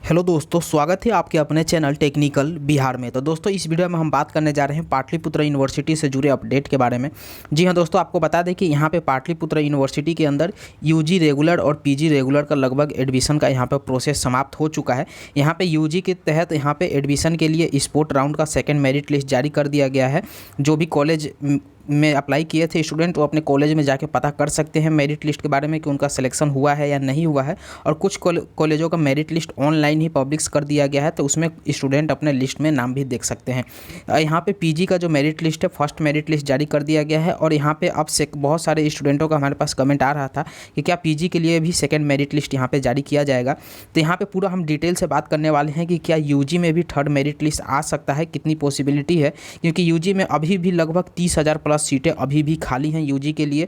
Hello दोस्तों, स्वागत है आपके अपने चैनल टेक्निकल बिहार में। तो दोस्तों, इस वीडियो में हम बात करने जा रहे हैं पाटलिपुत्र यूनिवर्सिटी से जुड़े अपडेट के बारे में। जी हां दोस्तों, आपको बता दें कि यहाँ पे पाटलिपुत्र यूनिवर्सिटी के अंदर यूजी रेगुलर और पीजी रेगुलर का लगभग एडमिशन का यहाँ पे प्रोसेस समाप्त हो चुका है। यहाँ पे यूजी के तहत यहाँ पे एडमिशन के लिए स्पोर्ट राउंड का सेकेंड मेरिट लिस्ट जारी कर दिया गया है। जो भी कॉलेज में अप्लाई किए थे स्टूडेंट, वो अपने कॉलेज में जाके पता कर सकते हैं मेरिट लिस्ट के बारे में कि उनका सिलेक्शन हुआ है या नहीं हुआ है। और कुछ कॉलेजों का मेरिट लिस्ट ऑनलाइन ही पब्लिश कर दिया गया है, तो उसमें स्टूडेंट अपने लिस्ट में नाम भी देख सकते हैं। यहाँ पे पीजी का जो मेरिट लिस्ट है, फर्स्ट मेरिट लिस्ट जारी कर दिया गया है। और यहाँ पे अब से बहुत सारे स्टूडेंटों का हमारे पास कमेंट आ रहा था कि क्या पीजी के लिए भी सेकेंड मेरिट लिस्ट यहाँ पर जारी किया जाएगा। तो यहाँ पर पूरा हम डिटेल से बात करने वाले हैं कि क्या यूजी में भी थर्ड मेरिट लिस्ट आ सकता है, कितनी पॉसिबिलिटी है। क्योंकि यूजी में अभी भी लगभग 30,000 प्लस सीटें अभी भी खाली हैं यूजी के लिए।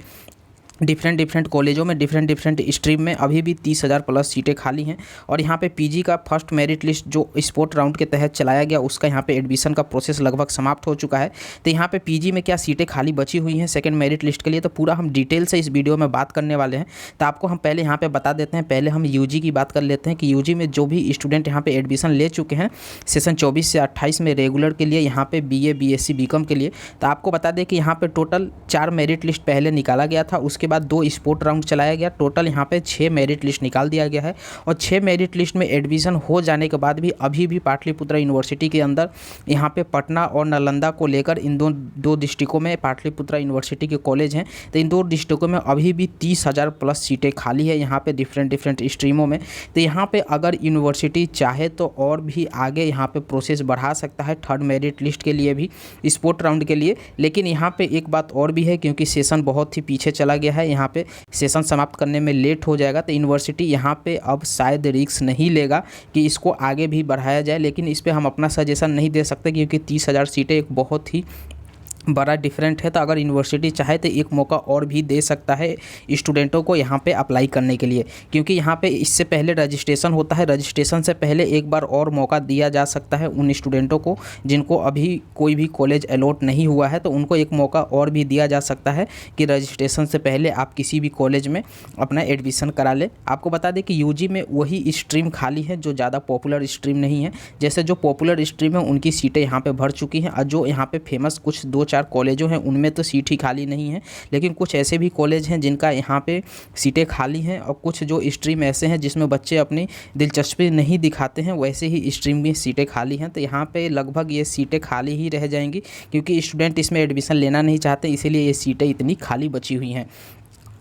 डिफरेंट कॉलेजों में डिफरेंट स्ट्रीम में अभी भी 30,000 प्लस सीटें खाली हैं। और यहाँ पे पीजी का फर्स्ट मेरिट लिस्ट जो स्पोर्ट राउंड के तहत चलाया गया, उसका यहाँ पे एडमिशन का प्रोसेस लगभग समाप्त हो चुका है। तो यहाँ पे पीजी में क्या सीटें खाली बची हुई हैं सेकंड मेरिट लिस्ट के लिए, तो पूरा हम डिटेल से इस वीडियो में बात करने वाले हैं। तो आपको हम पहले यहाँ पर बता देते हैं, पहले हम यूजी की बात कर लेते हैं कि यूजी में जो भी स्टूडेंट यहाँ पर एडमिशन ले चुके हैं सेशन 24 से 28 में रेगुलर के लिए, यहाँ पर BA BSc BCom के लिए, तो आपको बता दें कि यहाँ पर टोटल 4 मेरिट लिस्ट पहले निकाला गया था। उसके बाद 2 स्पोर्ट राउंड चलाया गया। टोटल यहाँ पे 6 मेरिट लिस्ट निकाल दिया गया है। और 6 मेरिट लिस्ट में एडमिशन हो जाने के बाद भी अभी भी पाटलिपुत्र यूनिवर्सिटी के अंदर यहाँ पे पटना और नालंदा को लेकर इन दो डिस्ट्रिक्टों में पाटलिपुत्र यूनिवर्सिटी के कॉलेज हैं। तो इन 2 डिस्ट्रिक्टों में अभी भी 30,000 प्लस सीटें खाली है यहाँ पे डिफरेंट स्ट्रीमों में। तो यहाँ पे अगर यूनिवर्सिटी चाहे तो और भी आगे यहाँ पे प्रोसेस बढ़ा सकता है थर्ड मेरिट लिस्ट के लिए भी, स्पोर्ट राउंड के लिए। लेकिन यहाँ पे एक बात और भी है, क्योंकि सेशन बहुत ही पीछे चला गया है, यहाँ पे सेशन समाप्त करने में लेट हो जाएगा। तो यूनिवर्सिटी यहाँ पे अब शायद रिस्क नहीं लेगा कि इसको आगे भी बढ़ाया जाए। लेकिन इस पे हम अपना सजेशन नहीं दे सकते, क्योंकि 30,000 सीटें एक बहुत ही बड़ा डिफरेंट है। तो अगर यूनिवर्सिटी चाहे तो एक मौका और भी दे सकता है स्टूडेंटों को यहाँ पे अप्लाई करने के लिए, क्योंकि यहाँ पे इससे पहले रजिस्ट्रेशन होता है। रजिस्ट्रेशन से पहले एक बार और मौका दिया जा सकता है उन स्टूडेंटों को जिनको अभी कोई भी कॉलेज अलॉट नहीं हुआ है, तो उनको एक मौका और भी दिया जा सकता है कि रजिस्ट्रेशन से पहले आप किसी भी कॉलेज में अपना एडमिशन करा लें। आपको बता दें कि यूजी में वही स्ट्रीम खाली है जो ज़्यादा पॉपुलर स्ट्रीम नहीं है। जैसे जो पॉपुलर स्ट्रीम है उनकी सीटें यहाँ पर भर चुकी हैं, और जो यहाँ पर फेमस कुछ 2-4 कॉलेजों हैं उनमें तो सीट ही खाली नहीं है। लेकिन कुछ ऐसे भी कॉलेज हैं जिनका यहाँ पे सीटें खाली हैं, और कुछ जो स्ट्रीम ऐसे हैं जिसमें बच्चे अपनी दिलचस्पी नहीं दिखाते हैं, वैसे ही स्ट्रीम में सीटें खाली हैं। तो यहाँ पे लगभग ये सीटें खाली ही रह जाएंगी, क्योंकि स्टूडेंट इसमें एडमिशन लेना नहीं चाहते, इसीलिए ये सीटें इतनी खाली बची हुई हैं।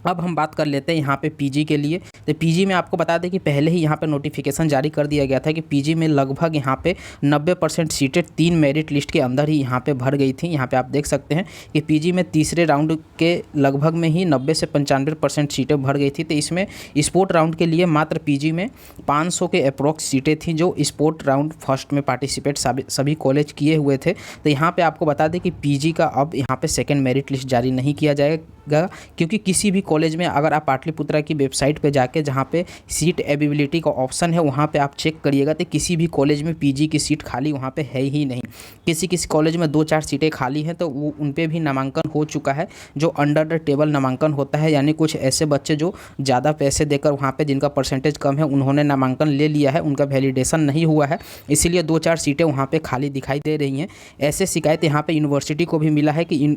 अब हम बात कर लेते हैं यहाँ पे पीजी के लिए। तो पीजी में आपको बता दें कि पहले ही यहाँ पे नोटिफिकेशन जारी कर दिया गया था कि पीजी में लगभग यहाँ पे 90% सीटें 3 मेरिट लिस्ट के अंदर ही यहाँ पे भर गई थी। यहाँ पे आप देख सकते हैं कि पीजी में तीसरे राउंड के लगभग में ही 90 से 95% सीटें भर गई थी। तो इसमें स्पोर्ट राउंड के लिए मात्र पीजी में 500 के अप्रोक्स सीटें थी जो स्पोर्ट राउंड फर्स्ट में पार्टिसिपेट सभी कॉलेज किए हुए थे। तो यहाँ पर आपको बता दें कि पीजी का अब यहाँ पर सेकेंड मेरिट लिस्ट जारी नहीं किया जाएगा, क्योंकि किसी भी कॉलेज में अगर आप पाटलिपुत्रा की वेबसाइट पे जाके जहाँ पे सीट अवेलेबिलिटी का ऑप्शन है वहाँ पे आप चेक करिएगा, तो किसी भी कॉलेज में पीजी की सीट खाली वहाँ पे है ही नहीं। किसी कॉलेज में 2-4 सीटें खाली हैं, तो वो उन पे भी नामांकन हो चुका है, जो अंडर द टेबल नामांकन होता है। यानी कुछ ऐसे बच्चे जो ज़्यादा पैसे देकर वहाँ पर जिनका परसेंटेज कम है उन्होंने नामांकन ले लिया है, उनका वैलिडेशन नहीं हुआ है, इसीलिए 2-4 सीटें वहाँ पर खाली दिखाई दे रही हैं। ऐसे शिकायत यहाँ पर यूनिवर्सिटी को भी मिला है कि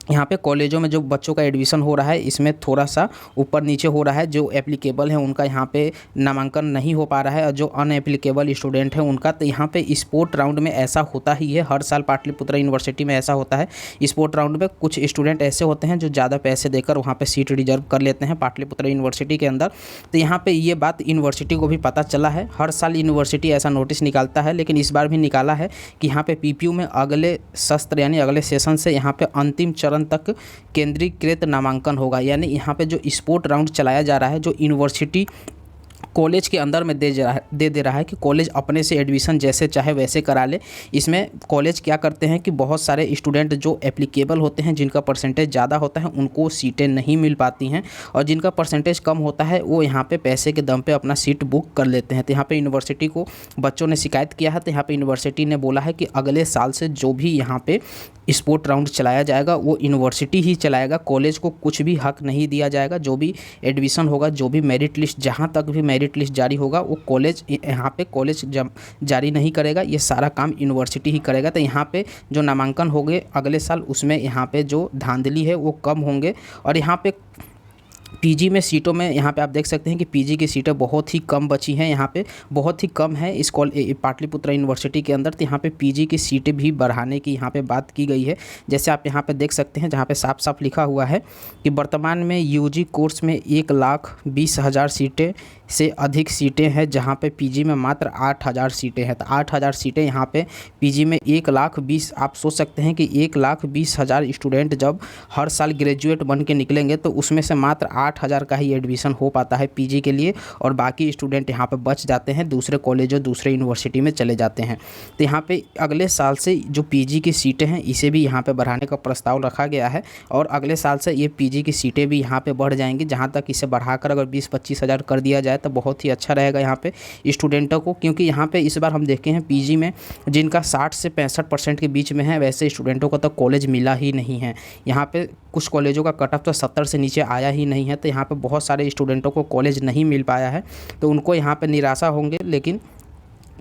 यहाँ पे कॉलेजों में जो बच्चों का एडमिशन हो रहा है इसमें थोड़ा सा ऊपर नीचे हो रहा है। जो एप्लीकेबल है उनका यहाँ पे नामांकन नहीं हो पा रहा है, और जो अनएप्लीकेबल स्टूडेंट है उनका। तो यहाँ पे स्पोर्ट राउंड में ऐसा होता ही है, हर साल पाटलिपुत्र यूनिवर्सिटी में ऐसा होता है। स्पोर्ट राउंड में कुछ स्टूडेंट ऐसे होते हैं जो ज़्यादा पैसे देकर वहाँ पर सीट रिजर्व कर लेते हैं पाटलिपुत्र यूनिवर्सिटी के अंदर। तो यहाँ पर ये बात यूनिवर्सिटी को भी पता चला है। हर साल यूनिवर्सिटी ऐसा नोटिस निकालता है, लेकिन इस बार भी निकाला है कि यहाँ पर PPU में अगले सत्र यानी अगले सेशन से यहाँ पर अंतिम चरण तक केंद्रीकृत नामांकन होगा। यानी यहाँ पे जो स्पोर्ट राउंड चलाया जा रहा है, जो यूनिवर्सिटी कॉलेज के अंदर में दे रहा है कि कॉलेज अपने से एडमिशन जैसे चाहे वैसे करा ले। इसमें कॉलेज क्या करते हैं कि बहुत सारे स्टूडेंट जो एप्लीकेबल होते हैं, जिनका परसेंटेज ज़्यादा होता है, उनको सीटें नहीं मिल पाती हैं, और जिनका परसेंटेज कम होता है वो यहाँ पे पैसे के दम पे अपना सीट बुक कर लेते हैं। तो यहाँ पे यूनिवर्सिटी को बच्चों ने शिकायत किया है। तो यहाँ पे यूनिवर्सिटी ने बोला है कि अगले साल से जो भी यहाँ पे स्पोर्ट राउंड चलाया जाएगा वो यूनिवर्सिटी ही चलाएगा, कॉलेज को कुछ भी हक नहीं दिया जाएगा। जो भी एडमिशन होगा, जो भी मेरिट लिस्ट, जहाँ तक भी मेरिट मेरिट लिस्ट जारी होगा वो कॉलेज यहाँ पे कॉलेज जारी नहीं करेगा, ये सारा काम यूनिवर्सिटी ही करेगा। तो यहाँ पे जो नामांकन होंगे अगले साल उसमें यहाँ पे जो धांधली है वो कम होंगे। और यहाँ पे पीजी में सीटों में यहाँ पे आप देख सकते हैं कि पीजी की सीटें बहुत ही कम बची हैं, यहाँ पे बहुत ही कम है इस पाटलिपुत्र यूनिवर्सिटी के अंदर। तो यहाँ पे पीजी की सीटें भी बढ़ाने की यहाँ पे बात की गई है। जैसे आप यहाँ पे देख सकते हैं जहाँ पे साफ साफ लिखा हुआ है कि वर्तमान में यूजी कोर्स में 1,20,000 सीटें से अधिक सीटें हैं, जहाँ पे पीजी में मात्र 8,000 सीटें हैं। तो 8,000 सीटें यहाँ पे पीजी में 1,20,000, आप सोच सकते हैं कि 1,20,000 स्टूडेंट जब हर साल ग्रेजुएट बन के निकलेंगे तो उसमें से मात्र 8,000 का ही एडमिशन हो पाता है पीजी के लिए, और बाकी स्टूडेंट यहाँ पे बच जाते हैं, दूसरे कॉलेजों दूसरे यूनिवर्सिटी में चले जाते हैं। तो यहाँ पे अगले साल से जो पीजी की सीटें हैं इसे भी यहाँ पे बढ़ाने का प्रस्ताव रखा गया है, और अगले साल से ये पीजी की सीटें भी यहाँ पे बढ़ जाएंगी। जहाँ तक इसे बढ़ाकर अगर 20-25 हज़ार कर दिया जाए तो बहुत ही अच्छा रहेगा यहाँ पे स्टूडेंटों को, क्योंकि यहाँ पे इस बार हम देखे हैं पीजी में जिनका 60 से 65% के बीच में है वैसे स्टूडेंटों को तो कॉलेज मिला ही नहीं है। यहाँ पे कुछ कॉलेजों का कट ऑफ तो 70 से नीचे आया ही नहीं है। तो यहाँ पे बहुत सारे स्टूडेंटों को कॉलेज नहीं मिल पाया है, तो उनको यहाँ पे निराशा होंगे। लेकिन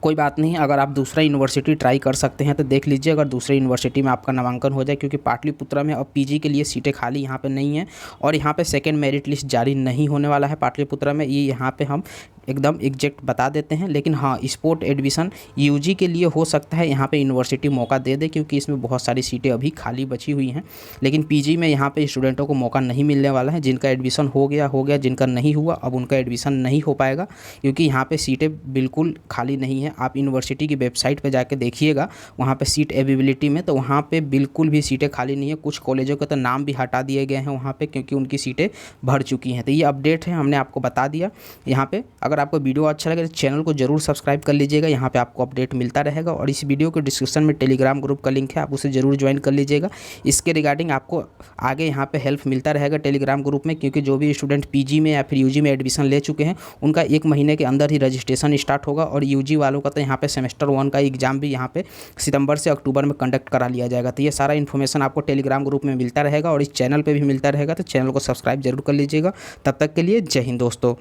कोई बात नहीं, अगर आप दूसरा यूनिवर्सिटी ट्राई कर सकते हैं तो देख लीजिए अगर दूसरे यूनिवर्सिटी में आपका नामांकन हो जाए, क्योंकि पाटलिपुत्रा में अब पीजी के लिए सीटें खाली यहाँ पे नहीं हैं, और यहाँ पे सेकंड मेरिट लिस्ट जारी नहीं होने वाला है पाटलिपुत्रा में। ये यहाँ पे हम एकदम एग्जैक्ट बता देते हैं। लेकिन हाँ, स्पोर्ट एडमिशन यूजी के लिए हो सकता है यहाँ पे यूनिवर्सिटी मौका दे दे, क्योंकि इसमें बहुत सारी सीटें अभी खाली बची हुई हैं। लेकिन पीजी में यहाँ पे स्टूडेंटों को मौका नहीं मिलने वाला है। जिनका एडमिशन हो गया, जिनका नहीं हुआ अब उनका एडमिशन नहीं हो पाएगा, क्योंकि यहाँ पे सीटें बिल्कुल खाली नहीं है। आप यूनिवर्सिटी की वेबसाइट पे जाके देखिएगा वहाँ पे सीट अवेलेबिलिटी में, तो वहाँ पे बिल्कुल भी सीटें खाली नहीं है। कुछ कॉलेजों के तो नाम भी हटा दिए गए हैं वहाँ पे, क्योंकि उनकी सीटें भर चुकी हैं। तो ये अपडेट है, हमने आपको बता दिया यहाँ पे। अगर आपको वीडियो अच्छा लगे तो चैनल को जरूर सब्सक्राइब कर लीजिएगा, यहाँ पे आपको अपडेट मिलता रहेगा। और इस वीडियो के डिस्क्रिप्शन में टेलीग्राम ग्रुप का लिंक है, आप उसे जरूर ज्वाइन कर लीजिएगा। इसके रिगार्डिंग आपको आगे यहाँ पे हेल्प मिलता रहेगा टेलीग्राम ग्रुप में, क्योंकि जो भी स्टूडेंट पीजी में या फिर यूजी में एडमिशन ले चुके हैं उनका 1 महीने के अंदर ही रजिस्ट्रेशन स्टार्ट होगा। और यूजी वालों का तो यहाँ पे सेमेस्टर 1 का एग्जाम भी यहाँ पे सितंबर से अक्टूबर में कंडक्ट करा लिया जाएगा। तो ये सारा इन्फॉर्मेशन आपको टेलीग्राम ग्रुप में मिलता रहेगा और इस चैनल पे भी मिलता रहेगा, तो चैनल को सब्सक्राइब जरूर कर लीजिएगा। तब तक के लिए जय हिंद दोस्तों।